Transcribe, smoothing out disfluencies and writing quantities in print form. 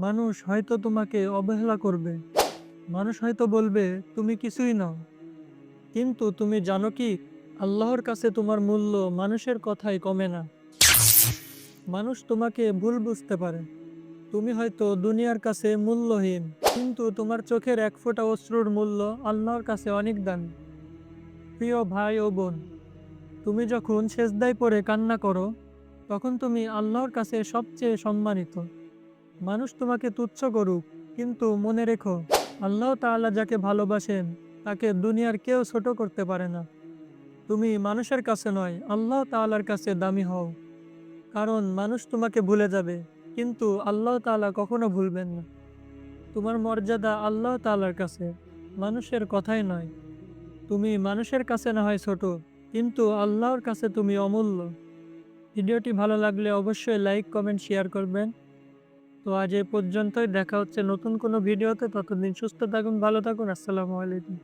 মানুষ হয়তো তোমাকে অবহেলা করবে, মানুষ হয়তো বলবে তুমি কিছুই নও। কিন্তু তুমি জানো কি, আল্লাহর কাছে তোমার মূল্য মানুষের কথায় কমে না। মানুষ তোমাকে ভুল বুঝতে পারে, তুমি হয়তো দুনিয়ার কাছে মূল্যহীন, কিন্তু তোমার চোখের এক ফোঁটা অশ্রুর মূল্য আল্লাহর কাছে অনেক দামি। প্রিয় ভাই ও বোন, তুমি যখন সেজদায় পড়ে কান্না করো, তখন তুমি আল্লাহর কাছে সবচেয়ে সম্মানিত। মানুষ তোমাকে তুচ্ছ করুক, কিন্তু মনে রেখো, আল্লাহ তাআলা যাকে ভালোবাসেন তাকে দুনিয়ার কেউ ছোট করতে পারে না। তুমি মানুষের কাছে নয়, আল্লাহ তাআলার কাছে দামি হও। কারণ মানুষ তোমাকে ভুলে যাবে, কিন্তু আল্লাহ তাআলা কখনো ভুলবেন না। তোমার মর্যাদা আল্লাহ তাআলার কাছে, মানুষের কথাই নয়। তুমি মানুষের কাছে না হয় ছোট, কিন্তু আল্লাহর কাছে তুমি অমূল্য। ভিডিওটি ভালো লাগলে অবশ্যই লাইক, কমেন্ট, শেয়ার করবেন। তো আজ এ পর্যন্তই, দেখা হচ্ছে নতুন কোনো ভিডিওতে। ততদিন সুস্থ থাকুন, ভালো থাকুন। আসসালামু আলাইকুম।